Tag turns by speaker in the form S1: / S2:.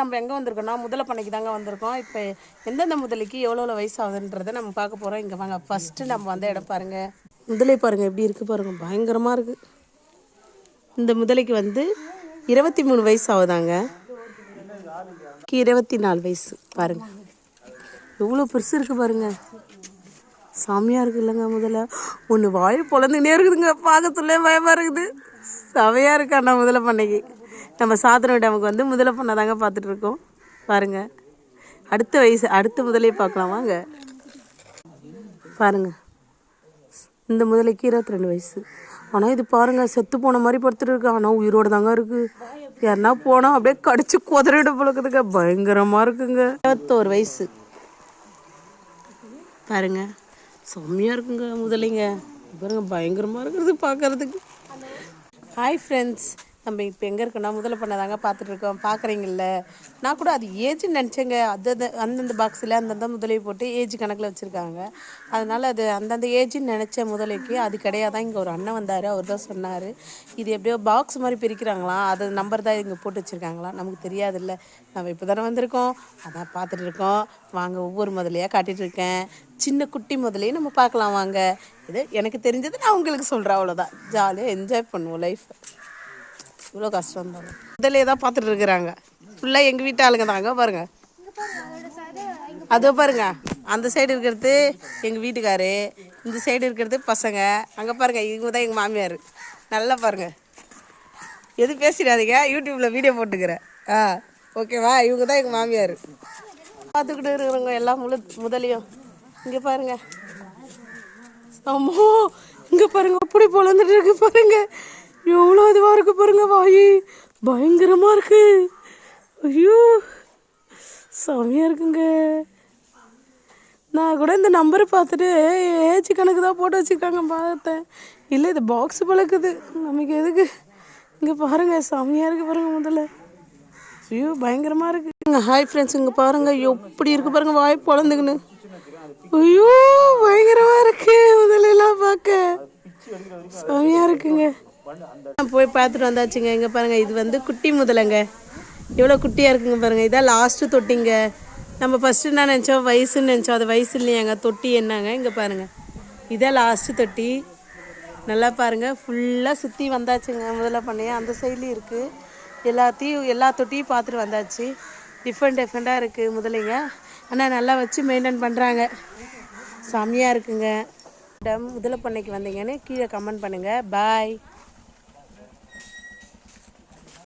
S1: நம்ம எங்கே வந்திருக்கோம்னா முதலை பண்ணைக்கு தாங்க வந்திருக்கோம். இப்போ எந்தெந்த முதலைக்கு எவ்வளோ வயசு ஆகுதுன்றதை நம்ம பார்க்க போகிறோம். இங்கே வாங்க, ஃபஸ்ட்டு நம்ம வந்த இடம் பாருங்கள். முதலை பாருங்கள் எப்படி இருக்குது பாருங்கள், பயங்கரமாக இருக்குது. இந்த முதலைக்கு வந்து 23 வயசு ஆகுதாங்க. 24 வயசு பாருங்கள், எவ்வளோ பெருசு இருக்குது பாருங்கள். சாமியாக இருக்குது இல்லைங்க. முதல்ல ஒன்று வாய் பொழந்துனே இருக்குதுங்க, பார்க்கறதுலே பயமாக இருக்குது. செமையாக இருக்கு அண்ணா முதலை பண்ணைக்கு. நம்ம சாதனை டேமுக்கு வந்து முதலை பண்ணை தாங்க பார்த்துட்ருக்கோம் பாருங்கள். அடுத்த முதலையை பார்க்கலாம் வாங்க. பாருங்கள், இந்த முதலைக்கு 22 வயசு. ஆனால் இது பாருங்கள், செத்து போன மாதிரி படுத்துட்டு இருக்கு. ஆனால் உயிரோடு தாங்க இருக்குது. யாருன்னா போனால் அப்படியே கடிச்சு குதறிட போலக்குதுங்க, பயங்கரமாக இருக்குங்க. 21 வயசு பாருங்க, செம்மையாக இருக்குங்க முதலைங்க பாருங்க, பயங்கரமாக இருக்கிறது பார்க்குறதுக்கு. ஹாய் ஃப்ரெண்ட்ஸ், நம்ம இப்போ எங்கே இருக்கோன்னா முதலை பண்ணை தாங்க பார்த்துட்ருக்கோம். பார்க்குறீங்கள, நான் கூட அது ஏஜ்னு நினச்சேங்க. அந்தந்த பாக்ஸில் அந்தந்த முதலையை போட்டு ஏஜ் கணக்கில் வச்சுருக்காங்க. அதனால் அது அந்தந்த ஏஜ்னு நினச்ச முதலைக்கு அது கிடையாதான். இங்கே ஒரு அண்ணன் வந்தார், அவர் தான் சொன்னார் இது எப்படியோ பாக்ஸ் மாதிரி பிரிக்கிறாங்களாம், அது நம்பர் தான் இங்கே போட்டு வச்சுருக்காங்களாம். நமக்கு தெரியாதுல்ல, நம்ம இப்போ தானே வந்திருக்கோம், அதான் பார்த்துட்டு இருக்கோம். வாங்க, ஒவ்வொரு முதலையாக காட்டிகிட்ருக்கேன். சின்ன குட்டி முதலையும் நம்ம பார்க்கலாம் வாங்க. இது எனக்கு தெரிஞ்சது நான் உங்களுக்கு சொல்கிறேன், அவ்வளோதான். ஜாலியாக என்ஜாய் பண்ணுவோம் லைஃப். இவ்வளோ கஷ்டம் தான். முதலே தான் பார்த்துட்டு இருக்கிறாங்க. ஃபுல்லாக எங்கள் வீட்டு ஆளுங்க தாங்க பாருங்கள். அதோ பாருங்க, அந்த சைடு இருக்கிறது எங்கள் வீட்டுக்காரு, இந்த சைடு இருக்கிறது பசங்க. அங்கே பாருங்கள், இவங்க தான் எங்கள் மாமியார். நல்லா பாருங்கள், எது பேசிடாதீங்க, யூடியூப்பில் வீடியோ போட்டுக்கிறேன். ஓகேவா? இவங்க தான் எங்கள் மாமியார். பார்த்துக்கிட்டு இருக்கிறவங்க எல்லாம் முதலையும். இங்கே பாருங்கள், அம்மோ இங்கே பாருங்கள், அப்படி பொழந்துட்டு இருக்கு பாருங்க. எவ்வளோ இதுவாக இருக்கு பாருங்க, வாய் பயங்கரமாக இருக்கு. ஐயோ செமையாக இருக்குங்க. நான் கூட இந்த நம்பரை பார்த்துட்டு ஏஜ் கணக்கு தான் போட்டு வச்சுருக்காங்க பார்த்தேன். இல்லை, இது பாக்ஸ் பழக்குது, நமக்கு எதுக்கு. இங்கே பாருங்கள், செமையாக இருக்குது பாருங்கள் முதல்ல. ஐயோ பயங்கரமாக இருக்குங்க. ஹாய் ஃப்ரெண்ட்ஸ், இங்கே பாருங்கள் எப்படி இருக்குது பாருங்கள், வாய் பொழந்துக்குன்னு. ஐயோ பயங்கரமாக இருக்கு முதலெல்லாம் பார்க்க, செமையாக இருக்குங்க. போய் பார்த்துட்டு வந்தாச்சுங்க. இங்கே பாருங்கள், இது வந்து குட்டி முதலைங்க, எவ்வளோ குட்டியாக இருக்குங்க பாருங்கள். இதான் லாஸ்ட்டு தொட்டிங்க. நம்ம ஃபஸ்ட்டு என்ன நினச்சோம், வயசுன்னு நினச்சோம், அது வயசு இல்லையாங்க, தொட்டி என்னங்க. இங்கே பாருங்கள், இதான் லாஸ்ட்டு தொட்டி. நல்லா பாருங்கள், ஃபுல்லாக சுற்றி வந்தாச்சுங்க முதல்ல பண்ணையா. அந்த சைட்லேயும் இருக்குது, எல்லா தொட்டியும் பார்த்துட்டு வந்தாச்சு. டிஃப்ரெண்ட்டாக இருக்குது முதலைங்க. ஆனால் நல்லா வச்சு மெயின்டைன் பண்ணுறாங்க, செம்மையாக இருக்குங்க. முதலை பண்ணைக்கு வந்தீங்கன்னு கீழே கமெண்ட் பண்ணுங்கள். பாய்.